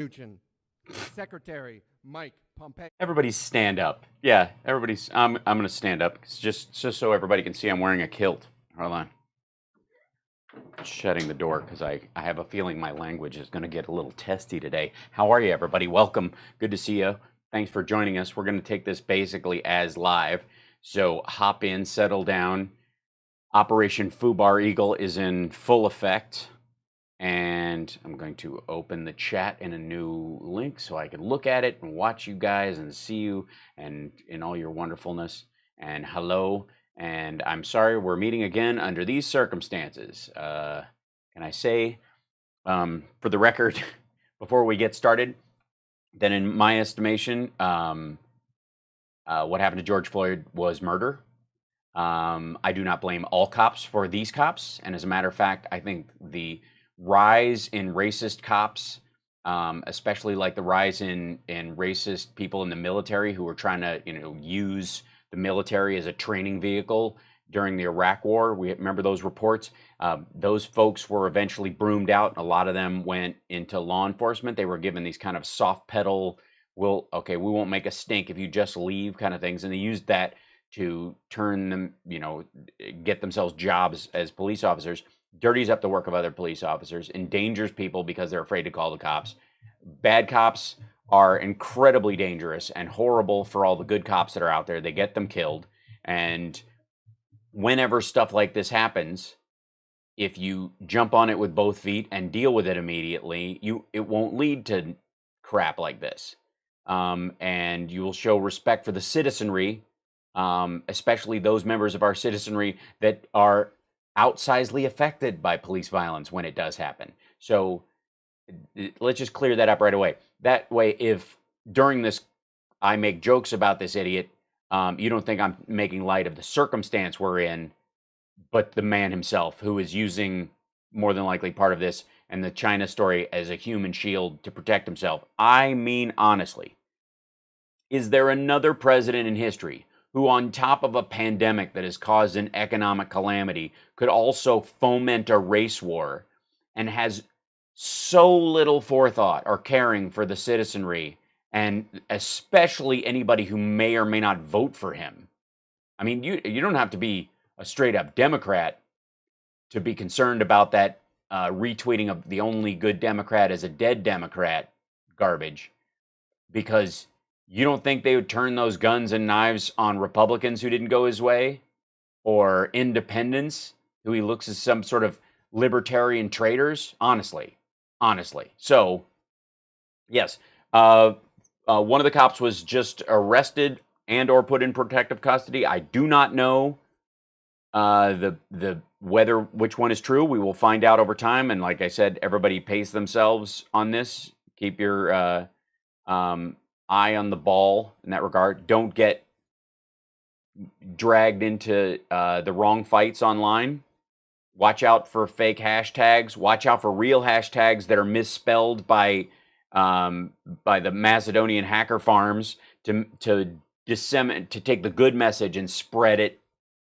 Mnuchin, Secretary Mike Pompeo. Everybody stand up. Yeah, everybody's. I'm gonna stand up just so everybody can see I'm wearing a kilt. Hold on. Shutting the door because I have a feeling my language is going to get a little testy today. How are you, everybody? Welcome. Good to see you. Thanks for joining us. We're going to take this basically as live. So hop in, settle down. Operation FUBAR Eagle is in full effect. And I'm going to open the chat in a new link so I can look at it and watch you guys and see you and in all your wonderfulness. And hello. And I'm sorry we're meeting again under these circumstances. Can I say, for the record, before we get started, that in my estimation, what happened to George Floyd was murder. I do not blame all cops for these cops. And as a matter of fact, I think the rise in racist cops, especially like the rise in racist people in the military who were trying to, use the military as a training vehicle during the Iraq War. We remember those reports. Those folks were eventually broomed out. A lot of them went into law enforcement. They were given these kind of soft pedal, we won't make a stink if you just leave kind of things. And they used that to turn them, get themselves jobs as police officers, dirties up the work of other police officers, endangers people because they're afraid to call the cops. Bad cops are incredibly dangerous and horrible for all the good cops that are out there. They get them killed. And whenever stuff like this happens, if you jump on it with both feet and deal with it immediately, it won't lead to crap like this. And you will show respect for the citizenry, especially those members of our citizenry that are outsizely affected by police violence when it does happen. So let's just clear that up right away. That way, if during this I make jokes about this idiot, you don't think I'm making light of the circumstance we're in, but the man himself who is using more than likely part of this and the China story as a human shield to protect himself. I mean, honestly, is there another president in history who, on top of a pandemic that has caused an economic calamity, could also foment a race war and has so little forethought or caring for the citizenry, and especially anybody who may or may not vote for him? I mean, you don't have to be a straight up Democrat to be concerned about that retweeting of the only good Democrat is a dead Democrat garbage, because you don't think they would turn those guns and knives on Republicans who didn't go his way, or independents who he looks as some sort of libertarian traitors? Honestly. So, yes, one of the cops was just arrested and or put in protective custody. I do not know whether which one is true. We will find out over time. And like I said, everybody pace themselves on this. Keep your eye on the ball in that regard. Don't get dragged into the wrong fights online. Watch out for fake hashtags. Watch out for real hashtags that are misspelled by the Macedonian hacker farms to disseminate, to take the good message and spread it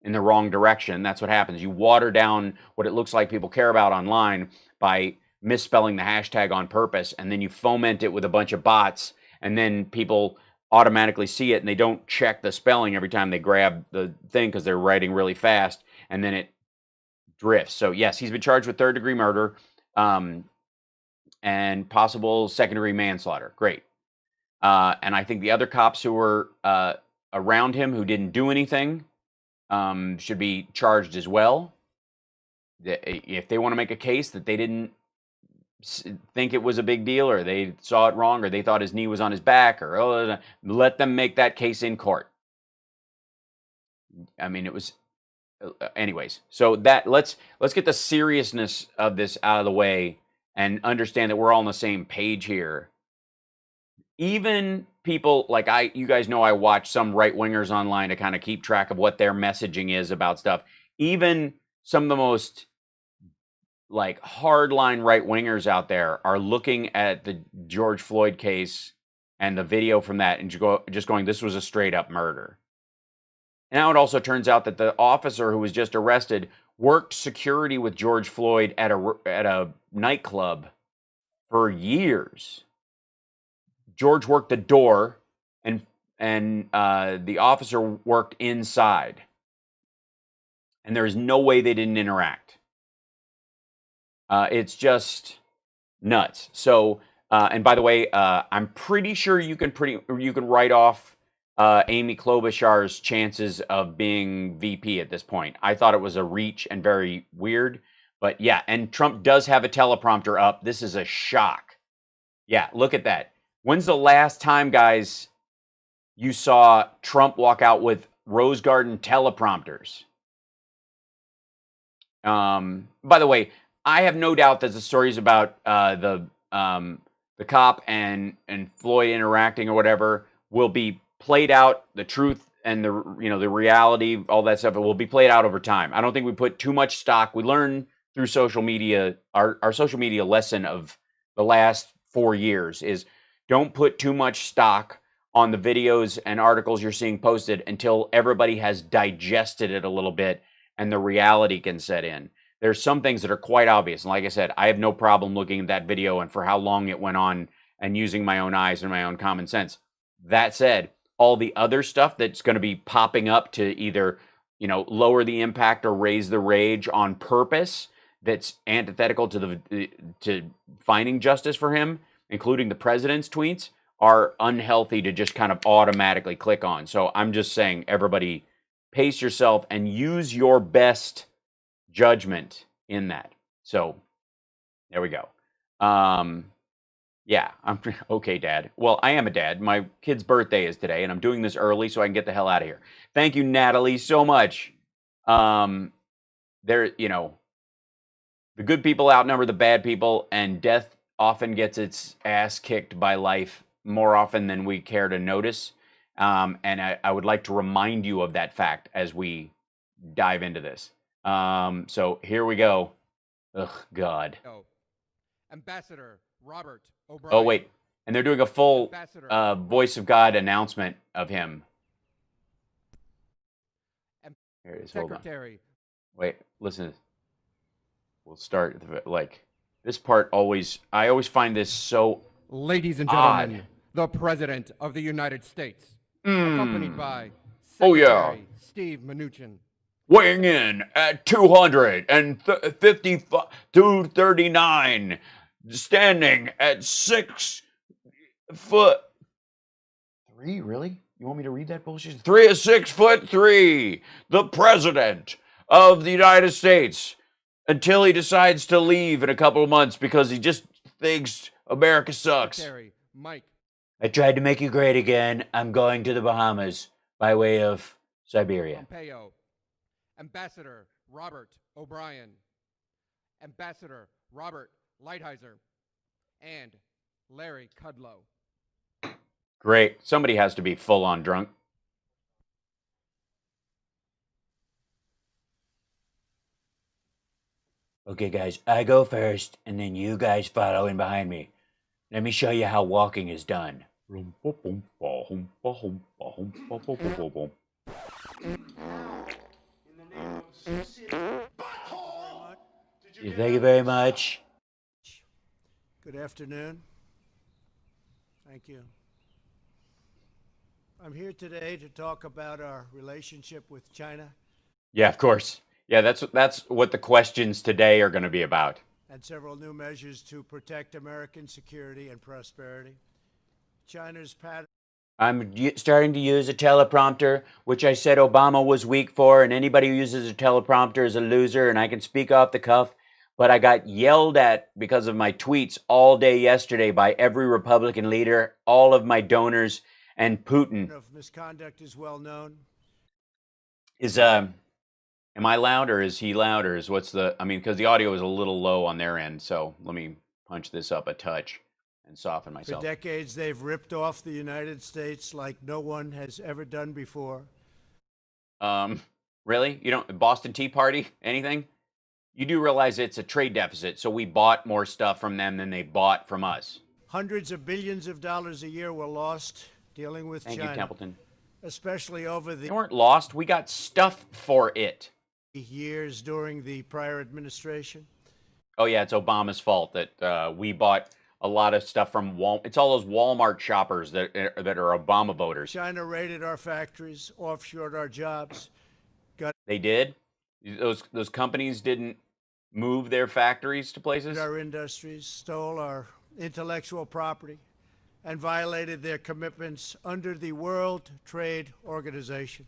in the wrong direction. That's what happens. You water down what it looks like people care about online by misspelling the hashtag on purpose, and then you foment it with a bunch of bots, and then people automatically see it and they don't check the spelling every time they grab the thing because they're writing really fast, and then it drifts. So yes, he's been charged with third-degree murder and possible second-degree manslaughter. Great. And I think the other cops who were around him who didn't do anything should be charged as well. If they want to make a case that they didn't think it was a big deal, or they saw it wrong, or they thought his knee was on his back, or let them make that case in court. I mean, it was anyways. So that let's get the seriousness of this out of the way and understand that we're all on the same page here. Even people like you guys know I watch some right-wingers online to kind of keep track of what their messaging is about stuff. Even some of the most like hardline right-wingers out there are looking at the George Floyd case and the video from that and just going, this was a straight up murder. Now it also turns out that the officer who was just arrested worked security with George Floyd at a nightclub for years. George worked the door, and the officer worked inside. And there is no way they didn't interact. It's just nuts. So, and by the way, I'm pretty sure you can write off Amy Klobuchar's chances of being VP at this point. I thought it was a reach and very weird, but yeah. And Trump does have a teleprompter up. This is a shock. Yeah, look at that. When's the last time, guys, you saw Trump walk out with Rose Garden teleprompters? By the way, I have no doubt that the stories about the cop and Floyd interacting or whatever will be played out. The truth and the reality, all that stuff, it will be played out over time. I don't think we put too much stock. We learn through social media. Our social media lesson of the last 4 years is don't put too much stock on the videos and articles you're seeing posted until everybody has digested it a little bit and the reality can set in. There's some things that are quite obvious. And like I said, I have no problem looking at that video and for how long it went on and using my own eyes and my own common sense. That said, all the other stuff that's going to be popping up to either, lower the impact or raise the rage on purpose, that's antithetical to finding justice for him, including the president's tweets, are unhealthy to just kind of automatically click on. So I'm just saying, everybody, pace yourself and use your best judgment in that. So there we go. Yeah, I'm okay, Dad. Well, I am a dad. My kid's birthday is today, and I'm doing this early so I can get the hell out of here. Thank you, Natalie, so much. The good people outnumber the bad people, and death often gets its ass kicked by life more often than we care to notice. And I would like to remind you of that fact as we dive into this. So here we go. Ugh, God. Ambassador Robert O'Brien. Oh, wait. And they're doing a full voice of God announcement of him. Here it is. Hold on. Wait, listen. We'll start, this part I always find this so Ladies and gentlemen, odd. The President of the United States, accompanied by Secretary Steve Mnuchin. Weighing in at 239, standing at 6'3". Really? You want me to read that bullshit? 6'3", the President of the United States, until he decides to leave in a couple of months because he just thinks America sucks. Secretary Mike. I tried to make you great again. I'm going to the Bahamas by way of Siberia. Pompeo. Ambassador Robert O'Brien, Ambassador Robert Lighthizer, and Larry Kudlow. Great. Somebody has to be full-on drunk. Okay, guys, I go first, and then you guys follow in behind me. Let me show you how walking is done. Thank you very much. Good afternoon. Thank you. I'm here today to talk about our relationship with China. Yeah, of course. Yeah, that's what the questions today are going to be about. And several new measures to protect American security and prosperity. China's pattern. I'm starting to use a teleprompter, which I said Obama was weak for, and anybody who uses a teleprompter is a loser, and I can speak off the cuff. But I got yelled at because of my tweets all day yesterday by every Republican leader, all of my donors, and Putin. Of misconduct is well known. Am I loud or is he loud or because the audio is a little low on their end. So let me punch this up a touch and soften myself. For decades, they've ripped off the United States like no one has ever done before. Really? You don't, Boston Tea Party, anything? You do realize it's a trade deficit, so we bought more stuff from them than they bought from us. Hundreds of billions of dollars a year were lost dealing with China. Thank you, Templeton. Especially over the... They weren't lost. We got stuff for it. Years during the prior administration. Oh, yeah, it's Obama's fault that we bought a lot of stuff from Walmart. It's all those Walmart shoppers that are Obama voters. China raided our factories, offshored our jobs. They did. Those companies didn't move their factories to places. Our industries, stole our intellectual property, and violated their commitments under the World Trade Organization.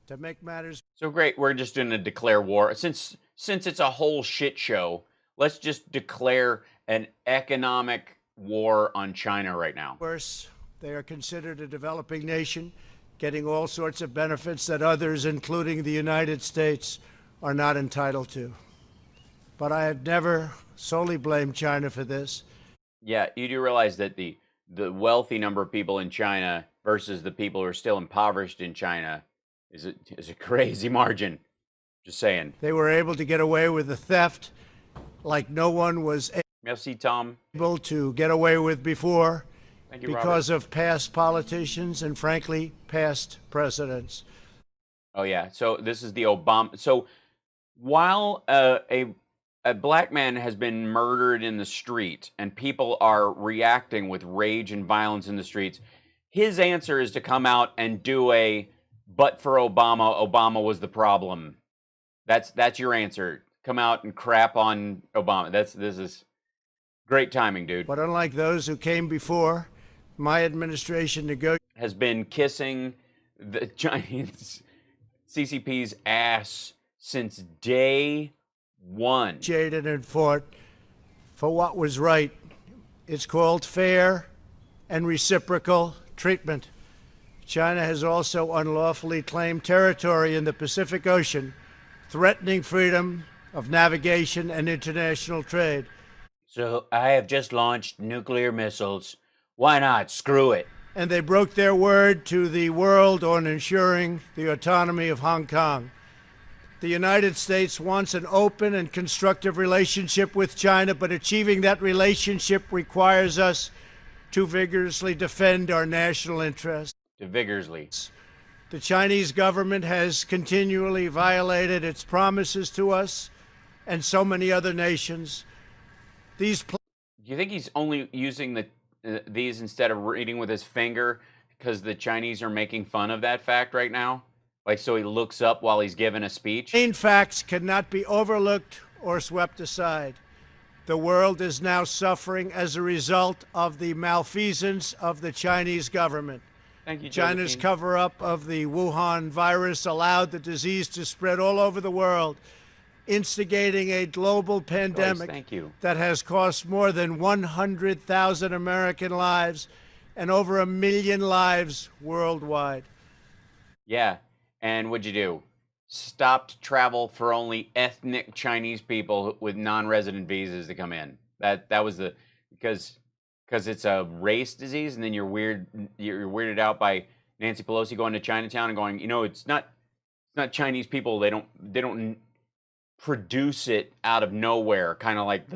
To make matters So great, we're just going to declare war. Since it's a whole shit show, let's just declare an economic war on China right now. worse, they are considered a developing nation, getting all sorts of benefits that others, including the United States, are not entitled to. But I had never solely blamed China for this. Yeah, you do realize that the wealthy number of people in China versus the people who are still impoverished in China is a crazy margin. Just saying. They were able to get away with the theft like no one was Merci, Tom. able to get away with before Thank you, because Robert. of past politicians and, frankly, past presidents. Oh yeah. So this is the Obama. So while a black man has been murdered in the street and people are reacting with rage and violence in the streets, his answer is to come out and do but for Obama, Obama was the problem. That's your answer. Come out and crap on Obama. This is great timing, dude. But unlike those who came before, my administration Has been kissing the Chinese CCP's ass since day one. negotiated and fought for what was right. It's called fair and reciprocal treatment. China has also unlawfully claimed territory in the Pacific Ocean, threatening freedom of navigation and international trade. So I have just launched nuclear missiles. Why not? Screw it. And they broke their word to the world on ensuring the autonomy of Hong Kong. The United States wants an open and constructive relationship with China, but achieving that relationship requires us to vigorously defend our national interests. Vigorously. The Chinese government has continually violated its promises to us and so many other nations. Do you think he's only using these instead of reading with his finger because the Chinese are making fun of that fact right now? Like, so he looks up while he's giving a speech? Main facts cannot be overlooked or swept aside. The world is now suffering as a result of the malfeasance of the Chinese government. Thank you, China's Josephine. cover-up of the Wuhan virus allowed the disease to spread all over the world, instigating a global pandemic Thank you. that has cost more than 100,000 American lives and over 1 million lives worldwide. Yeah, and what'd you do? Stopped travel for only ethnic Chinese people with non-resident visas to come in. That was because it's a race disease, and then you're weirded out by Nancy Pelosi going to Chinatown and going, it's not Chinese people. They don't produce it out of nowhere, kind of like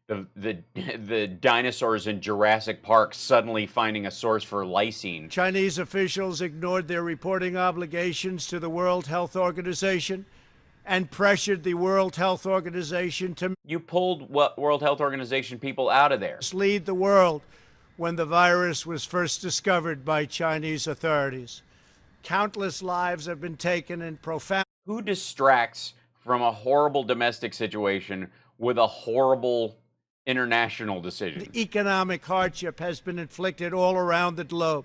the dinosaurs in Jurassic Park suddenly finding a source for lysine. Chinese officials ignored their reporting obligations to the World Health Organization and pressured the World Health Organization to You pulled World Health Organization people out of there. mislead the world when the virus was first discovered by Chinese authorities. Countless lives have been taken in profound Who distracts from a horrible domestic situation with a horrible international decision? economic hardship has been inflicted all around the globe.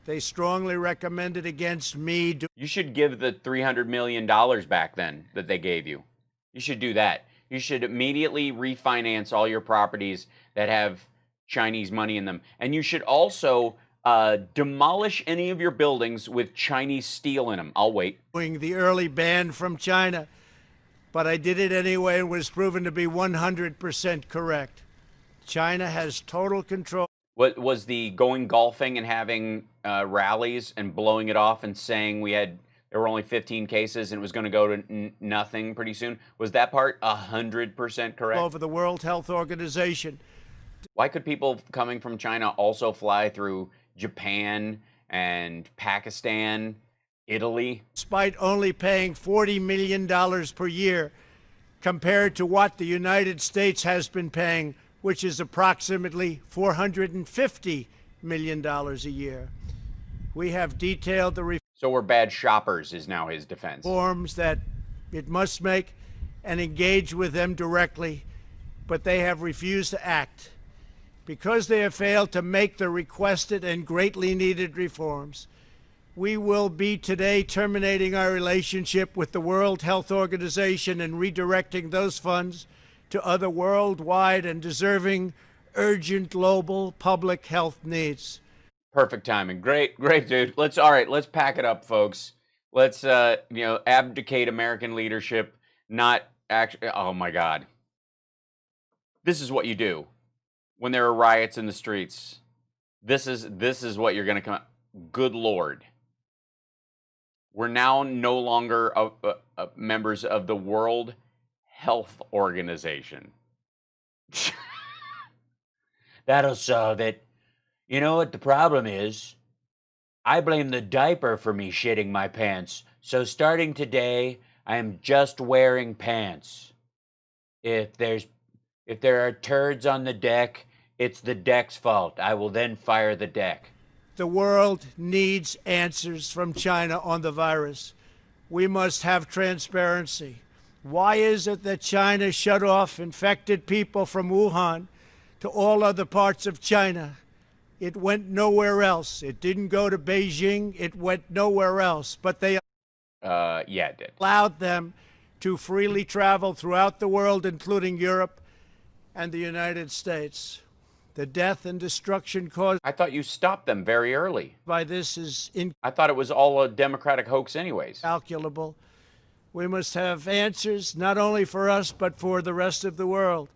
They strongly recommended against me You should give the $300 million back then that they gave you. You should do that. You should immediately refinance all your properties that have Chinese money in them. And you should also demolish any of your buildings with Chinese steel in them. I'll wait. doing the early ban from China, but I did it anyway and was proven to be 100% correct. China has total control. What was the going golfing and having rallies and blowing it off and saying there were only 15 cases and it was going to go to nothing pretty soon? Was that part 100% correct? Over the World Health Organization. Why could people coming from China also fly through Japan and Pakistan, Italy? Despite only paying $40 million per year compared to what the United States has been paying, which is approximately $450 million a year. We have detailed the So we're bad shoppers is now his defense. reforms that it must make and engage with them directly, but they have refused to act. Because they have failed to make the requested and greatly needed reforms, we will be today terminating our relationship with the World Health Organization and redirecting those funds to other worldwide and deserving urgent global public health needs. Perfect timing. Great, dude. Let's pack it up, folks. Let's abdicate American leadership, not actually. Oh my God. This is what you do when there are riots in the streets. This is what you're going to come. Good Lord. We're now no longer members of the World Health Organization. That'll solve it. You know what the problem is? I blame the diaper for me shitting my pants. So starting today, I am just wearing pants. If there are turds on the deck, it's the deck's fault. I will then fire the deck. The world needs answers from China on the virus. We must have transparency. Why is it that China shut off infected people from Wuhan to all other parts of China? It went nowhere else. It didn't go to Beijing. It went nowhere else. But they yeah, it did. allowed them to freely travel throughout the world, including Europe and the United States. The death and destruction caused I thought you stopped them very early. by this is I thought it was all a Democratic hoax anyways. incalculable. We must have answers not only for us, but for the rest of the world.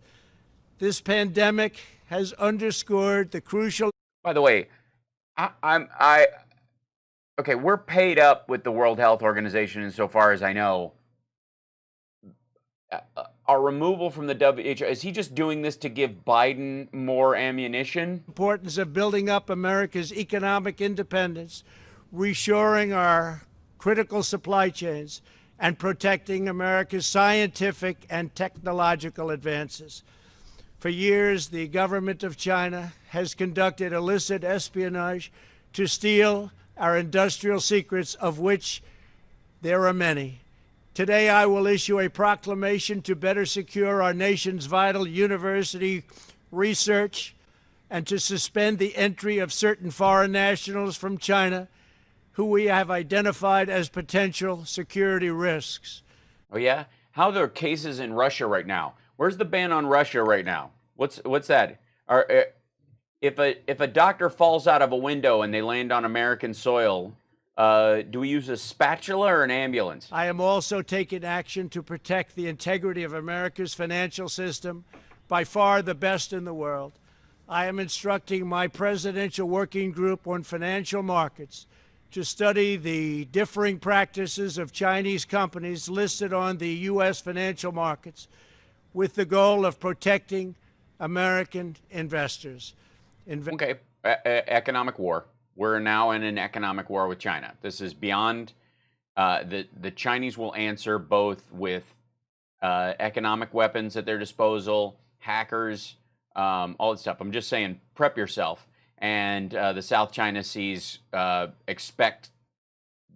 This pandemic has underscored the crucial. By the way, okay, we're paid up with the World Health Organization insofar as I know. Our removal from the WHO, is he just doing this to give Biden more ammunition? Importance of building up America's economic independence, reshoring our critical supply chains, and protecting America's scientific and technological advances. For years, the government of China has conducted illicit espionage to steal our industrial secrets, of which there are many. Today, I will issue a proclamation to better secure our nation's vital university research and to suspend the entry of certain foreign nationals from China who we have identified as potential security risks. Oh yeah? How are there cases in Russia right now? Where's the ban on Russia right now? What's that? If a doctor falls out of a window and they land on American soil, do we use a spatula or an ambulance? I am also taking action to protect the integrity of America's financial system, by far the best in the world. I am instructing my presidential working group on financial markets to study the differing practices of Chinese companies listed on the U.S. financial markets with the goal of protecting American investors. Okay, economic war. We're now in an economic war with China. This is beyond, the Chinese will answer both with economic weapons at their disposal, hackers, all that stuff. I'm just saying, prep yourself. And the South China Seas expect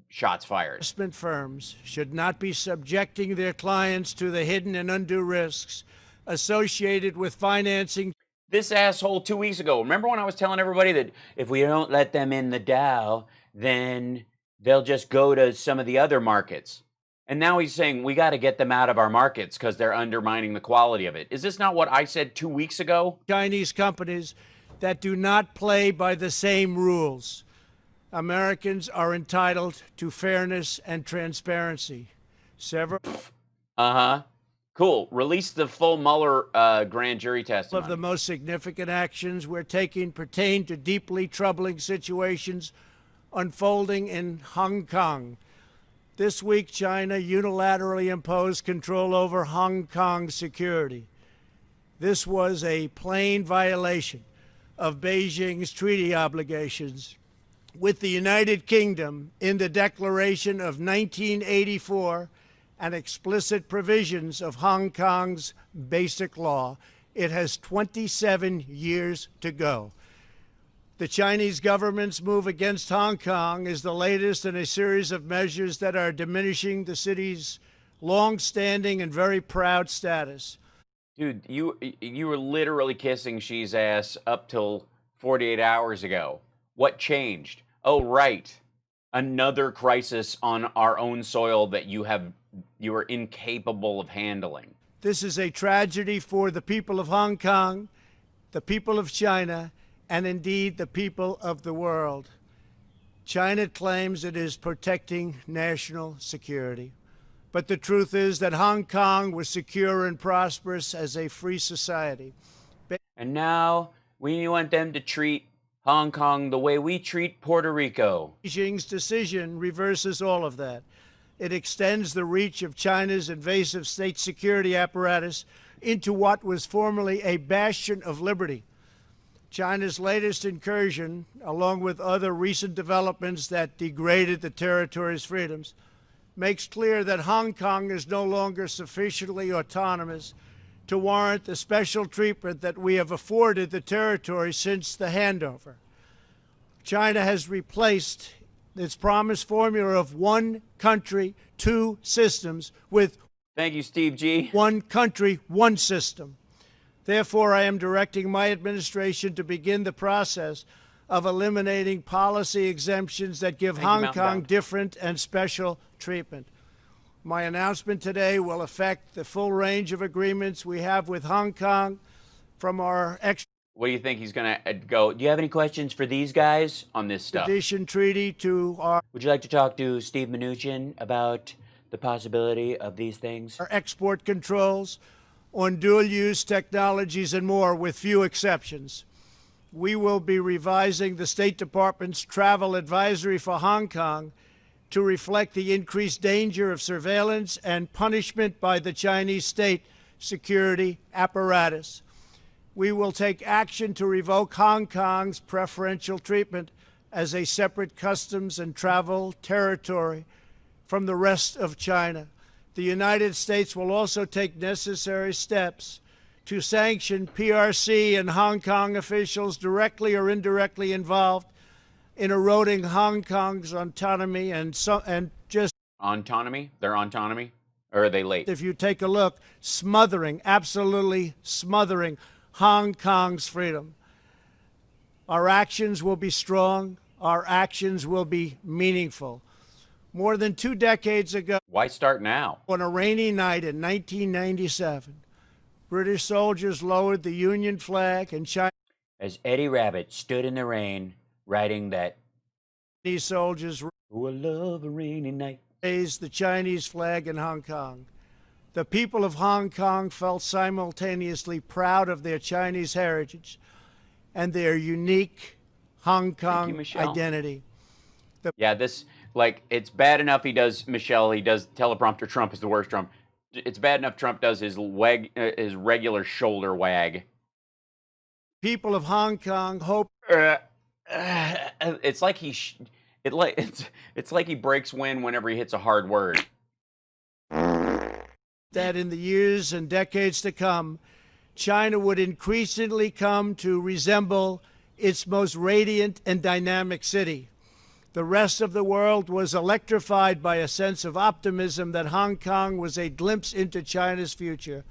shots fired. Investment firms should not be subjecting their clients to the hidden and undue risks associated with financing. This asshole 2 weeks ago, remember when I was telling everybody that if we don't let them in the Dow, then they'll just go to some of the other markets. And now he's saying we got to get them out of our markets because they're undermining the quality of it. Is this not what I said 2 weeks ago? Chinese companies that do not play by the same rules. Americans are entitled to fairness and transparency. Several Cool. Release the full Mueller grand jury testimony. of the most significant actions we're taking pertain to deeply troubling situations unfolding in Hong Kong. This week, China unilaterally imposed control over Hong Kong's security. This was a plain violation of Beijing's treaty obligations with the United Kingdom in the Declaration of 1984 and explicit provisions of Hong Kong's Basic Law, It has 27 years to go. The Chinese government's move against Hong Kong is the latest in a series of measures that are diminishing the city's long-standing and very proud status. Dude, you were literally kissing Xi's ass up till 48 hours ago. What changed? Oh, right. Another crisis on our own soil that you are incapable of handling. This is a tragedy for the people of Hong Kong, the people of China, and indeed the people of the world. China claims it is protecting national security. But the truth is that Hong Kong was secure and prosperous as a free society. And now we want them to treat Hong Kong the way we treat Puerto Rico. Beijing's decision reverses all of that. It extends the reach of China's invasive state security apparatus into what was formerly a bastion of liberty. China's latest incursion, along with other recent developments that degraded the territory's freedoms, makes clear that Hong Kong is no longer sufficiently autonomous to warrant the special treatment that we have afforded the territory since the handover. China has replaced its promised formula of one country, two systems with Thank you, Steve G. one country, one system. Therefore, I am directing my administration to begin the process of eliminating policy exemptions that give Hong Kong different and special treatment. My announcement today will affect the full range of agreements we have with Hong Kong, from our What do you think he's going to go? Do you have any questions for these guys on this stuff? extradition treaty to our Would you like to talk to Steve Mnuchin about the possibility of these things? our export controls on dual-use technologies and more, with few exceptions. We will be revising the State Department's travel advisory for Hong Kong to reflect the increased danger of surveillance and punishment by the Chinese state security apparatus. We will take action to revoke Hong Kong's preferential treatment as a separate customs and travel territory from the rest of China. The United States will also take necessary steps to sanction PRC and Hong Kong officials directly or indirectly involved in eroding Hong Kong's autonomy and just Autonomy? Their autonomy? Or are they late? if you take a look, smothering, absolutely smothering Hong Kong's freedom. Our actions will be strong. Our actions will be meaningful. More than 2 decades ago, Why start now? on a rainy night in 1997, British soldiers lowered the Union flag and As Eddie Rabbit stood in the rain, writing that, Chinese soldiers "Oh, I love a rainy night." raised the Chinese flag in Hong Kong. The people of Hong Kong felt simultaneously proud of their Chinese heritage and their unique Hong Kong Michelle. identity. Yeah, this, like, it's bad enough he does, Michelle, he does teleprompter Trump is the worst Trump. It's bad enough Trump does his regular shoulder wag. People of Hong Kong hope It's like it's like he breaks wind whenever he hits a hard word. that in the years and decades to come, China would increasingly come to resemble its most radiant and dynamic city. The rest of the world was electrified by a sense of optimism that Hong Kong was a glimpse into China's future.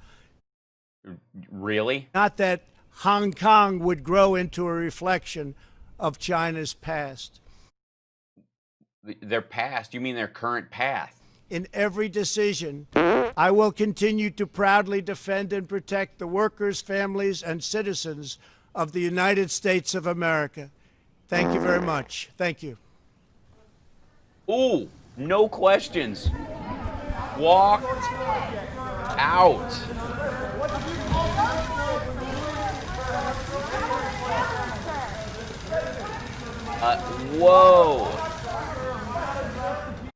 Really? Not that Hong Kong would grow into a reflection of China's past. Their past? You mean their current path? In every decision, I will continue to proudly defend and protect the workers, families, and citizens of the United States of America. Thank you very much. Thank you. Ooh, no questions. Walked out. Whoa.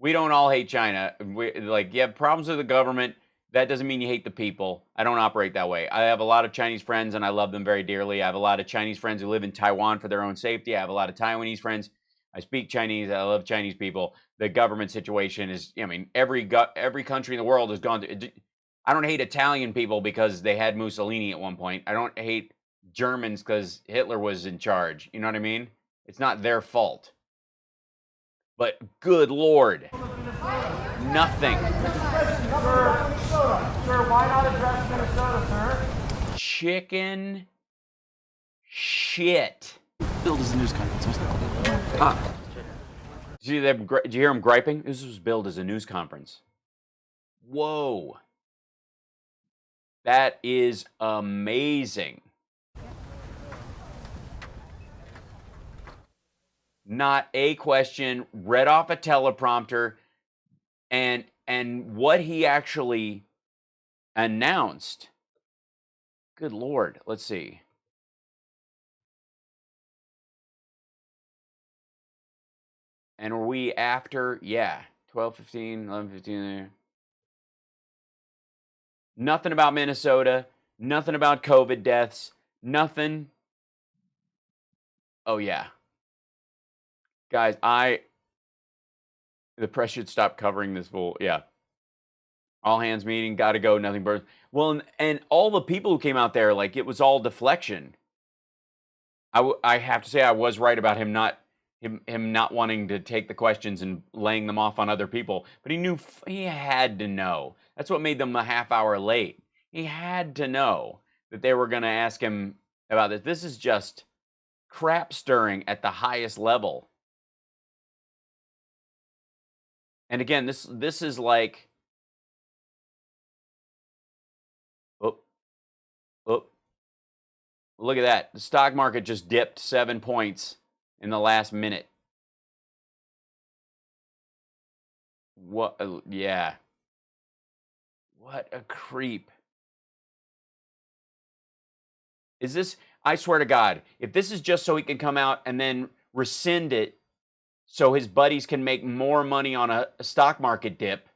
We don't all hate China. You have problems with the government. That doesn't mean you hate the people. I don't operate that way. I have a lot of Chinese friends, and I love them very dearly. I have a lot of Chinese friends who live in Taiwan for their own safety. I have a lot of Taiwanese friends. I speak Chinese. I love Chinese people. The government situation is, I mean, every country in the world has gone to. I don't hate Italian people because they had Mussolini at one point. I don't hate Germans because Hitler was in charge. You know what I mean? It's not their fault. But good Lord, nothing. Sir, why not address Minnesota, sir? Chicken shit. Billed as a news conference. Did you hear him griping? This was billed as a news conference. Whoa. That is amazing. Not a question, read off a teleprompter, and what he actually announced. Good Lord, let's see. And are we after? Yeah, 12:15, 11:15 there. Nothing about Minnesota, nothing about COVID deaths, nothing. Oh yeah. Guys, the press should stop covering this fool. Yeah. All hands meeting, got to go, nothing burns. Well, and all the people who came out there, like, it was all deflection. I have to say I was right about him not wanting to take the questions and laying them off on other people. But he knew, he had to know. That's what made them a half hour late. He had to know that they were going to ask him about this. This is just crap stirring at the highest level. And again, this is like, oh, look at that. The stock market just dipped 7 points in the last minute. What? Yeah. What a creep. Is this, I swear to God, if this is just so he can come out and then rescind it so his buddies can make more money on a stock market dip,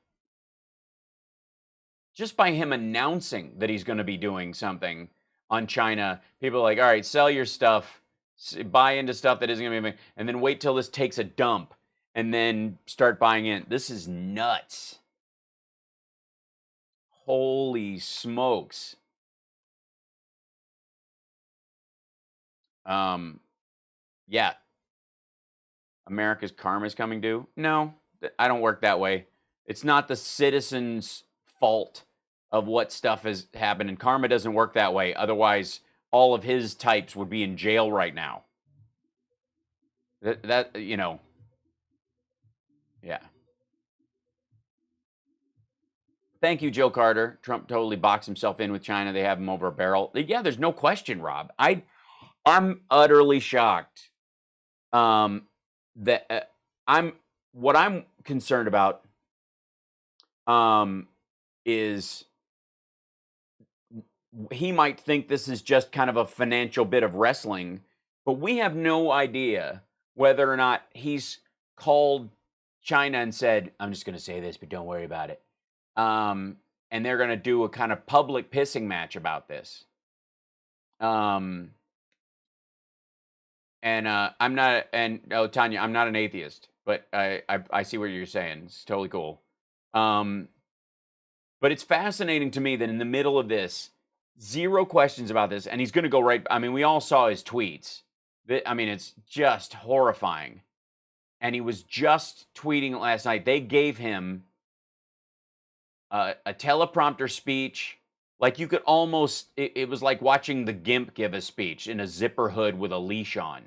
just by him announcing that he's going to be doing something on China, people are like, all right, sell your stuff, buy into stuff that isn't going to be, and then wait till this takes a dump and then start buying in. This is nuts. Holy smokes. Yeah. America's karma is coming due. No, I don't work that way. It's not the citizens' fault of what stuff has happened, and karma doesn't work that way. Otherwise, all of his types would be in jail right now. That you know, yeah. Thank you, Joe Carter. Trump totally boxed himself in with China. They have him over a barrel. Yeah, there's no question, Rob. I'm utterly shocked. That what I'm concerned about is he might think this is just kind of a financial bit of wrestling, but we have no idea whether or not he's called China and said, I'm just going to say this, but don't worry about it. And they're going to do a kind of public pissing match about this. And I'm not, and oh, Tanya, I'm not an atheist, but I see what you're saying. It's totally cool. But it's fascinating to me that in the middle of this, zero questions about this, and he's going to go right. I mean, we all saw his tweets. I mean, it's just horrifying. And he was just tweeting last night. They gave him a teleprompter speech. Like you could almost, it was like watching the Gimp give a speech in a zipper hood with a leash on.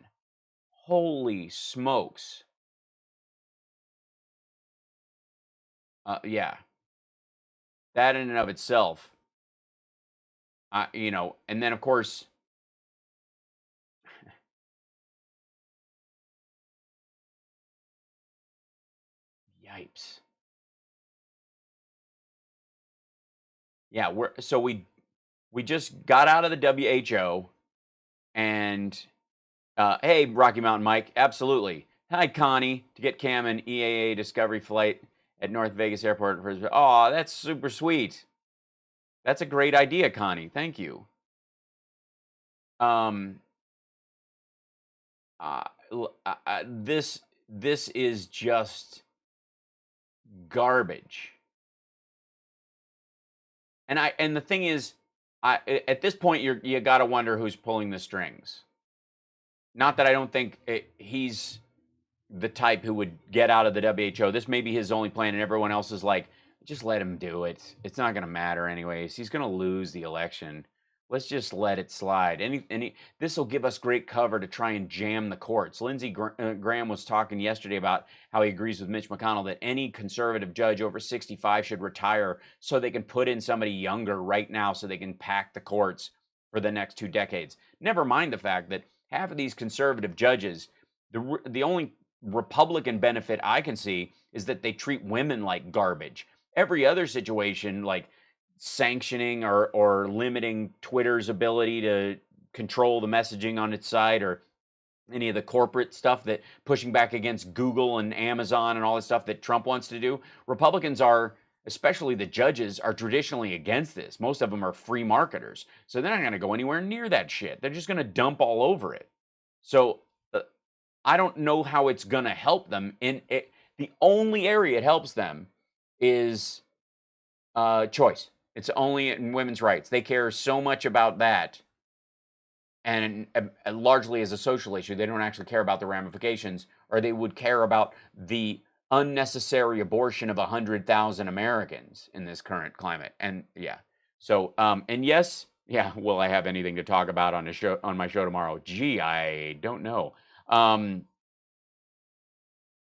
Holy smokes. Yeah. That in and of itself, you know, and then of course, yipes. Yeah, we just got out of the WHO, and hey, Rocky Mountain Mike, absolutely. Hi, Connie, to get Cam an EAA Discovery flight at North Vegas Airport. Oh, that's super sweet. That's a great idea, Connie. Thank you. This is just garbage. And the thing is, at this point, you got to wonder who's pulling the strings. Not that I don't think he's the type who would get out of the WHO. This may be his only plan, and everyone else is like, just let him do it. It's not going to matter anyways. He's going to lose the election. Let's just let it slide. This will give us great cover to try and jam the courts. Lindsey Graham was talking yesterday about how he agrees with Mitch McConnell that any conservative judge over 65 should retire so they can put in somebody younger right now so they can pack the courts for the next 2 decades. Never mind the fact that half of these conservative judges, the only Republican benefit I can see is that they treat women like garbage. Every other situation, like sanctioning or limiting Twitter's ability to control the messaging on its site, or any of the corporate stuff that pushing back against Google and Amazon and all the stuff that Trump wants to do, Republicans are, especially the judges, are traditionally against this. Most of them are free marketers. So they're not going to go anywhere near that shit. They're just going to dump all over it. So I don't know how it's going to help them. The only area it helps them is choice. It's only in women's rights. They care so much about that. And largely as a social issue, they don't actually care about the ramifications, or they would care about the unnecessary abortion of 100,000 Americans in this current climate. And yeah, so and yes, yeah, will I have anything to talk about on my show tomorrow? Gee, I don't know.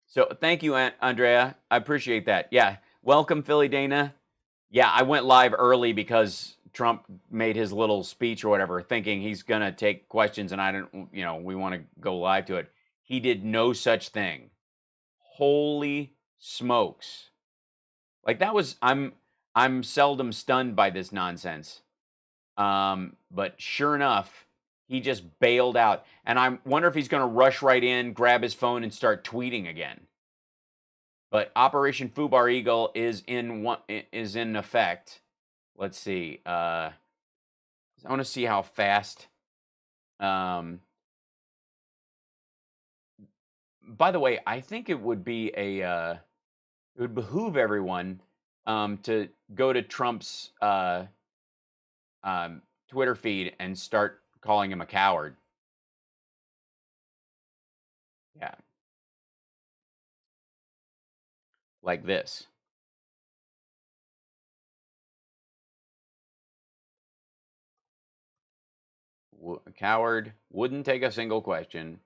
So thank you, Andrea. I appreciate that. Yeah, welcome, Philly Dana. Yeah, I went live early because Trump made his little speech or whatever, thinking he's going to take questions, and I didn't, we want to go live to it. He did no such thing. Holy smokes. Like, that was, I'm seldom stunned by this nonsense. But sure enough, he just bailed out. And I wonder if he's going to rush right in, grab his phone, and start tweeting again. But Operation FUBAR Eagle is in effect. Let's see. I want to see how fast. By the way, I think it would be it would behoove everyone to go to Trump's Twitter feed and start calling him a coward. Yeah. Like this. Coward, wouldn't take a single question.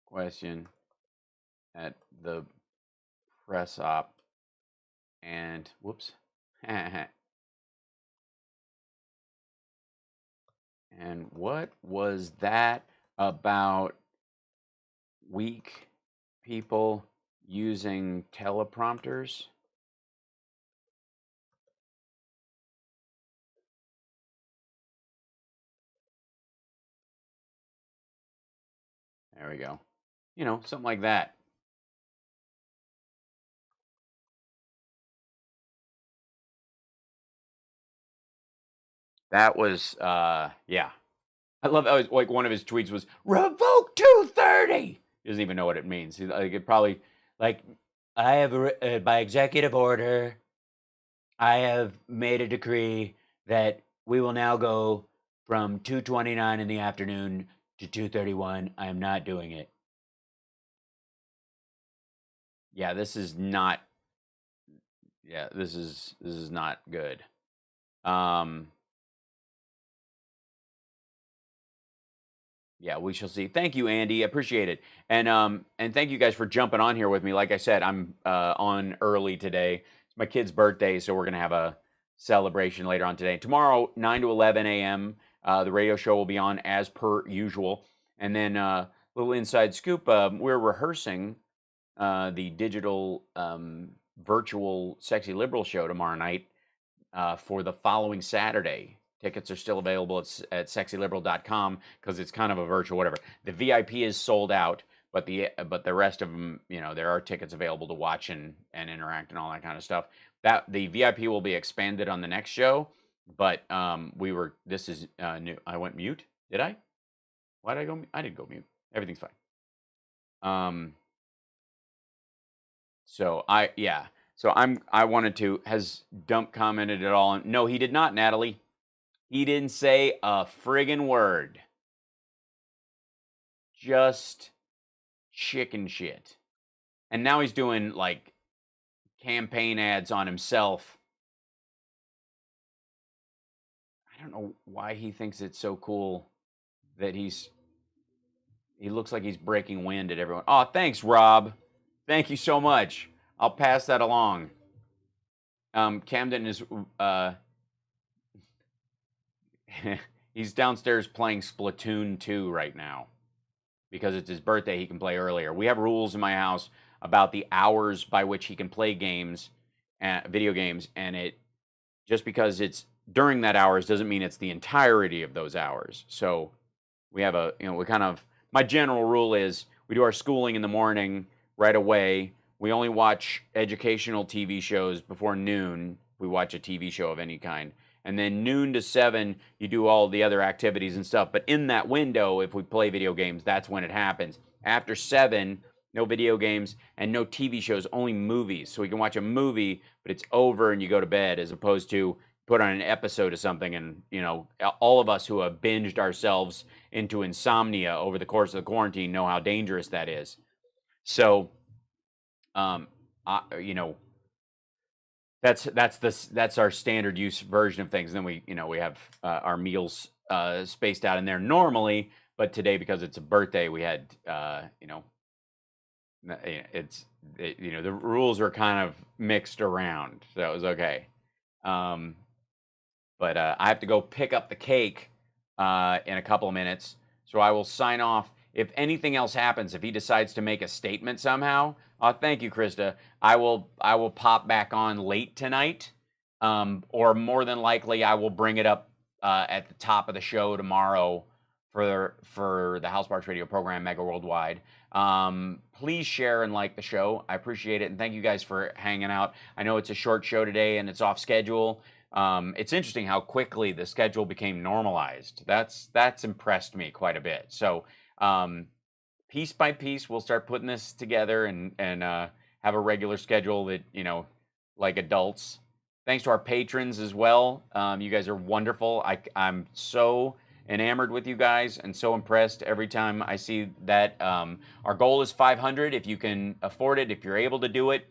Question at the press op. And whoops. And what was that about weak people using teleprompters? There we go. Something like that. That was, yeah. I love how like one of his tweets was, revoke 230. He doesn't even know what it means. It probably, like, I have, by executive order, I have made a decree that we will now go from 2:29 in the afternoon to 2:31. I am not doing it. Yeah, this is not. Yeah, this is not good. Yeah, we shall see. Thank you, Andy. I appreciate it. And thank you guys for jumping on here with me. Like I said, I'm on early today. It's my kid's birthday, so we're going to have a celebration later on today. Tomorrow, 9 to 11 a.m., the radio show will be on as per usual. And then little inside scoop, we're rehearsing the digital virtual Sexy Liberal show tomorrow night for the following Saturday. Tickets are still available at sexyliberal.com because it's kind of a virtual whatever. The VIP is sold out, but the rest of them, there are tickets available to watch and interact and all that kind of stuff. That the VIP will be expanded on the next show, but this is new. I went mute. Did I? Why did I go? I didn't go mute. Everything's fine. So So I wanted to. Has Dump commented at all? No, he did not, Natalie. He didn't say a friggin' word. Just chicken shit. And now he's doing like campaign ads on himself. I don't know why he thinks it's so cool that he looks like he's breaking wind at everyone. Oh, thanks, Rob. Thank you so much. I'll pass that along. Camden is he's downstairs playing Splatoon 2 right now because it's his birthday. He can play earlier. We have rules in my house about the hours by which he can play games, video games, and it just because it's during that hours doesn't mean it's the entirety of those hours. So we have my general rule is we do our schooling in the morning right away. We only watch educational TV shows before noon. We watch a TV show of any kind. And then noon to 7, you do all the other activities and stuff. But in that window, if we play video games, that's when it happens. After 7, no video games and no TV shows, only movies. So we can watch a movie, but it's over and you go to bed, as opposed to put on an episode of something. And, all of us who have binged ourselves into insomnia over the course of the quarantine know how dangerous that is. So, that's our standard use version of things. And then we have our meals spaced out in there normally, but today, because it's a birthday, we had the rules are kind of mixed around, so it was okay. But I have to go pick up the cake in a couple of minutes, so I will sign off. If anything else happens, if he decides to make a statement somehow, thank you, Krista. I will pop back on late tonight, or more than likely, I will bring it up at the top of the show tomorrow for the House Sparks Radio program, Mega Worldwide. Please share and like the show. I appreciate it, and thank you guys for hanging out. I know it's a short show today and it's off schedule. It's interesting how quickly the schedule became normalized. That's impressed me quite a bit. So piece by piece, we'll start putting this together and have a regular schedule that, like adults. Thanks to our patrons as well. You guys are wonderful. I'm so enamored with you guys and so impressed every time I see that. Our goal is 500. If you can afford it, if you're able to do it,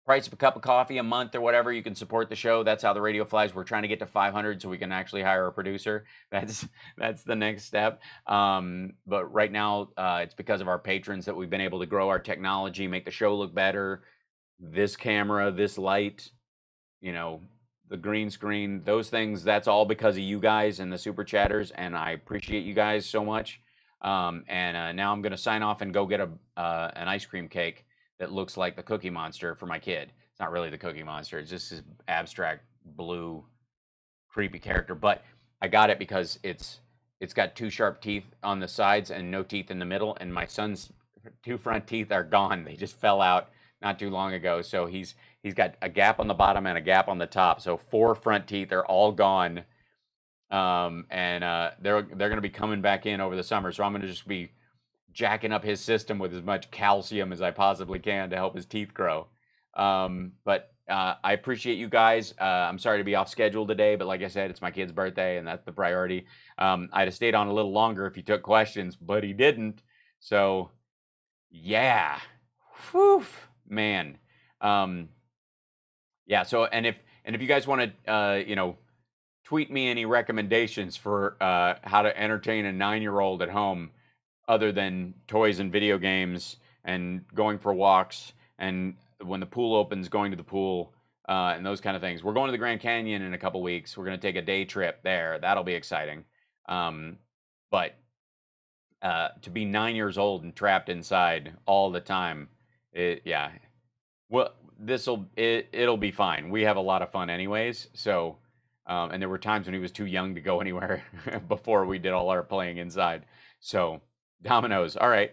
price of a cup of coffee a month or whatever, you can support the show. That's how the radio flies. We're trying to get to 500 so we can actually hire a producer. That's the next step. But right now, it's because of our patrons that we've been able to grow our technology, make the show look better. This camera, this light, the green screen, those things, that's all because of you guys and the super chatters, and I appreciate you guys so much. Now I'm going to sign off and go get an ice cream cake that looks like the Cookie Monster for my kid. It's not really the Cookie Monster. It's just this abstract blue creepy character. But I got it because it's got 2 sharp teeth on the sides and no teeth in the middle. And my son's 2 front teeth are gone. They just fell out not too long ago. So he's got a gap on the bottom and a gap on the top. So 4 front teeth are all gone. They're going to be coming back in over the summer. So I'm going to just be jacking up his system with as much calcium as I possibly can to help his teeth grow. But I appreciate you guys. I'm sorry to be off schedule today, but like I said, it's my kid's birthday and that's the priority. I'd have stayed on a little longer if he took questions, but he didn't. So yeah, whew, man. Yeah. So, and if you guys want to, tweet me any recommendations for how to entertain a 9-year-old at home, other than toys and video games and going for walks, and when the pool opens, going to the pool, and those kind of things. We're going to the Grand Canyon in a couple weeks. We're going to take a day trip there. That'll be exciting. But to be 9 years old and trapped inside all the time, well, it'll be fine. We have a lot of fun anyways. So, and there were times when he was too young to go anywhere before we did all our playing inside. So, Dominoes. All right.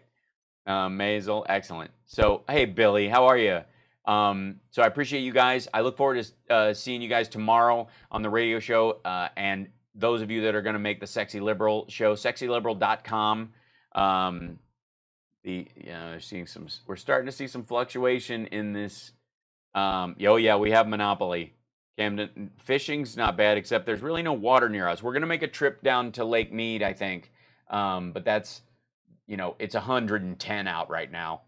Maisel. Excellent. So, hey, Billy, how are you? So I appreciate you guys. I look forward to seeing you guys tomorrow on the radio show. And those of you that are going to make the Sexy Liberal show, sexyliberal.com. We're starting to see some fluctuation in this Yeah, we have Monopoly. Camden, fishing's not bad, except there's really no water near us. We're gonna make a trip down to Lake Mead, I think. But that's, it's 110 out right now.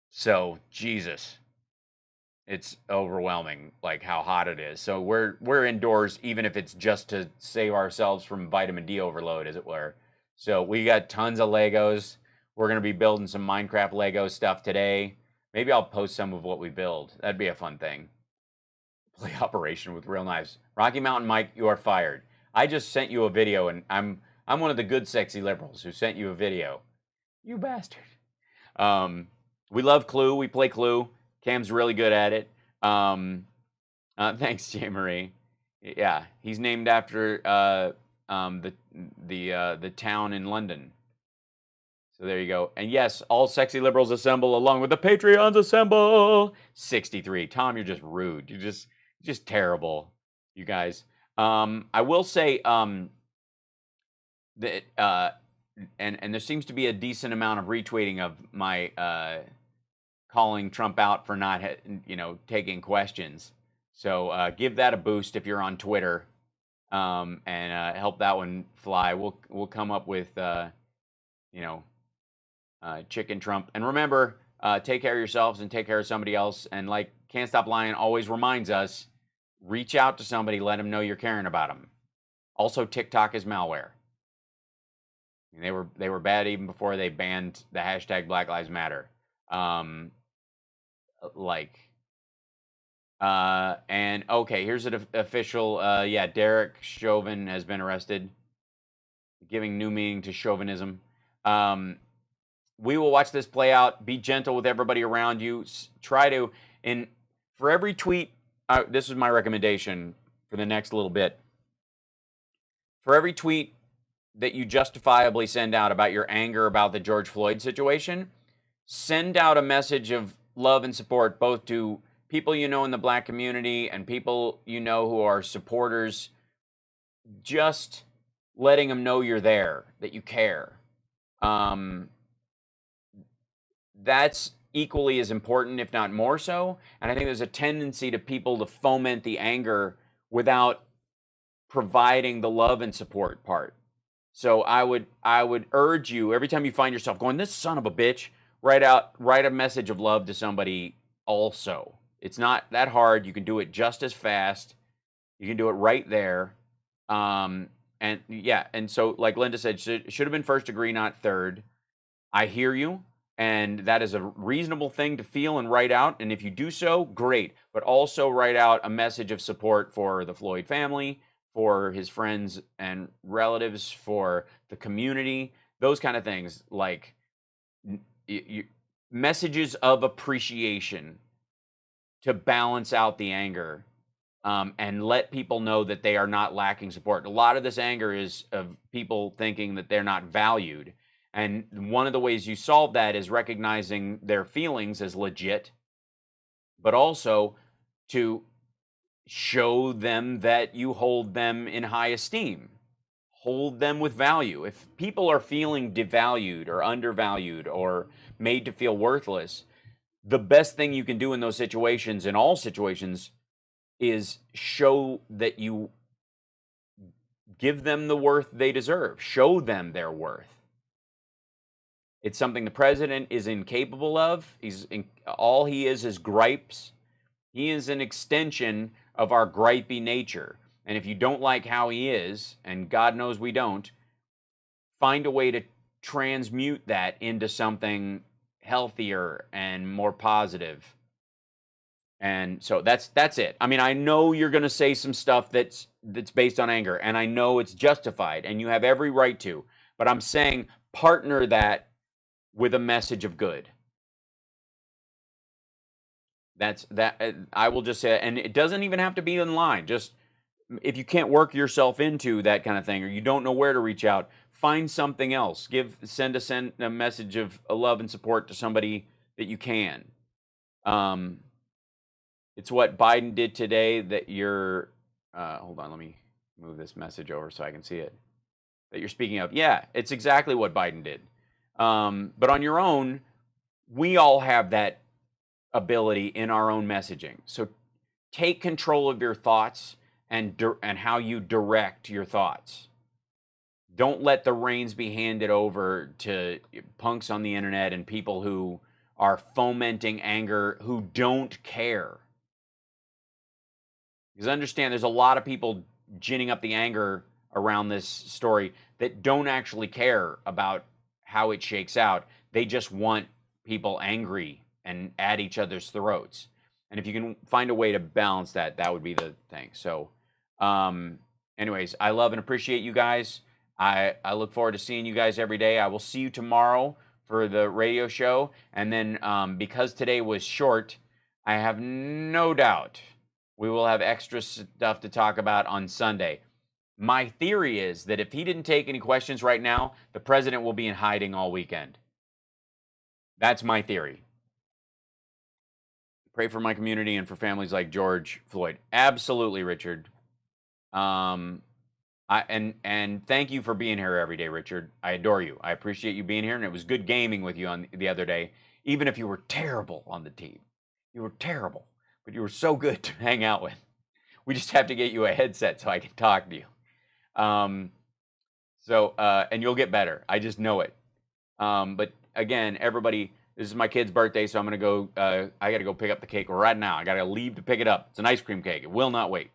So Jesus, it's overwhelming, like how hot it is. So we're indoors, even if it's just to save ourselves from vitamin D overload, as it were. So we got tons of Legos. We're gonna be building some Minecraft Lego stuff today. Maybe I'll post some of what we build. That'd be a fun thing. Play Operation with real knives. Rocky Mountain Mike, you are fired. I just sent you a video, and I'm one of the good sexy liberals who sent you a video. You bastard. We love Clue. We play Clue. Cam's really good at it. Thanks, J. Marie. Yeah, he's named after the town in London. So there you go. And yes, all sexy liberals assemble along with the Patreons assemble. 63. Tom, you're just rude. You're just terrible, you guys. I will say that and there seems to be a decent amount of retweeting of my calling Trump out for not taking questions. So give that a boost if you're on Twitter, and help that one fly. We'll come up with Chicken Trump. And remember, take care of yourselves and take care of somebody else. And like Can't Stop Lying always reminds us, reach out to somebody, let them know you're caring about them. Also, TikTok is malware. They were bad even before they banned the hashtag Black Lives Matter. And okay, here's an official. Derek Chauvin has been arrested, giving new meaning to chauvinism. We will watch this play out. Be gentle with everybody around you. Try to, for every tweet, this is my recommendation for the next little bit. For every tweet that you justifiably send out about your anger about the George Floyd situation, send out a message of love and support, both to people you know in the Black community and people you know who are supporters. Just letting them know you're there, that you care. That's equally as important, if not more so. And I think there's a tendency to people to foment the anger without providing the love and support part. So I would urge you, every time you find yourself going, this son of a bitch, write a message of love to somebody also. It's not that hard. You can do it just as fast. You can do it right there. And so like Linda said, should have been first degree, not third. I hear you. And that is a reasonable thing to feel and write out. And if you do so, great. But also write out a message of support for the Floyd family, for his friends and relatives, for the community, those kind of things. Like messages of appreciation to balance out the anger, and let people know that they are not lacking support. A lot of this anger is of people thinking that they're not valued. And one of the ways you solve that is recognizing their feelings as legit, but also to show them that you hold them in high esteem, hold them with value. If people are feeling devalued or undervalued or made to feel worthless, the best thing you can do in those situations, in all situations, is show that you give them the worth they deserve, show them their worth. It's something the president is incapable of. All he is gripes. He is an extension of our gripey nature. And if you don't like how he is, and God knows we don't, find a way to transmute that into something healthier and more positive. And so that's it. I mean, I know you're going to say some stuff that's based on anger, and I know it's justified, and you have every right to. But I'm saying partner that with a message of good. That's that. I will just say, and it doesn't even have to be in line. Just if you can't work yourself into that kind of thing, or you don't know where to reach out, find something else. Send a message of love and support to somebody that you can. It's what Biden did today. That you're. Hold on, let me move this message over so I can see it. That you're speaking of. Yeah, it's exactly what Biden did. But on your own, we all have that ability in our own messaging. So take control of your thoughts and how you direct your thoughts. Don't let the reins be handed over to punks on the internet and people who are fomenting anger, who don't care. Because understand, there's a lot of people ginning up the anger around this story that don't actually care about how it shakes out. They just want people angry and at each other's throats. And if you can find a way to balance that, that would be the thing. So, anyways, I love and appreciate you guys. I look forward to seeing you guys every day. I will see you tomorrow for the radio show. And then because today was short, I have no doubt we will have extra stuff to talk about on Sunday. My theory is that if he didn't take any questions right now, the president will be in hiding all weekend. That's my theory. Pray for my community and for families like George Floyd. Absolutely, Richard. And thank you for being here every day, Richard. I adore you. I appreciate you being here, and it was good gaming with you on the other day, even if you were terrible on the team. You were terrible, but you were so good to hang out with. We just have to get you a headset so I can talk to you. And you'll get better. I just know it. But again, everybody, this is my kid's birthday, so I'm going to go, I got to go pick up the cake right now. I got to leave to pick it up. It's an ice cream cake. It will not wait.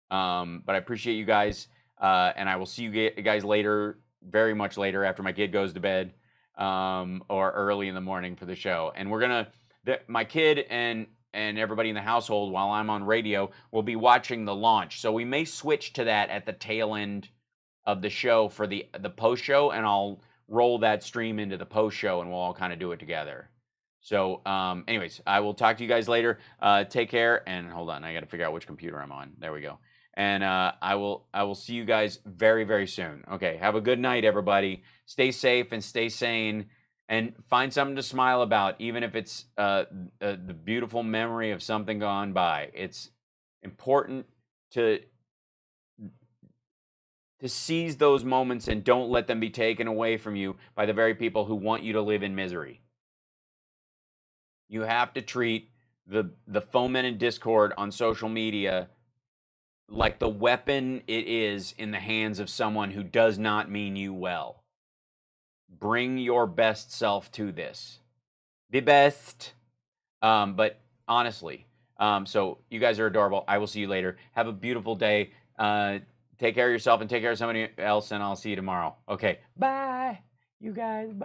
But I appreciate you guys. And I will see you guys later, very much later after my kid goes to bed, or early in the morning for the show. And we're going to, my kid and everybody in the household, while I'm on radio, will be watching the launch. So we may switch to that at the tail end of the show for the post show, and I'll roll that stream into the post show, and we'll all kind of do it together. So anyways, I will talk to you guys later. Take care, and hold on, I got to figure out which computer I'm on. There we go. And I will see you guys very, very soon. Okay, have a good night, everybody. Stay safe and stay sane, and find something to smile about, even if it's the beautiful memory of something gone by. It's important to seize those moments and don't let them be taken away from you by the very people who want you to live in misery. You have to treat the fomented discord on social media like the weapon it is in the hands of someone who does not mean you well. Bring your best self to this. The best. But honestly, so you guys are adorable. I will see you later. Have a beautiful day. Take care of yourself and take care of somebody else, and I'll see you tomorrow. Okay, bye, you guys. Bye.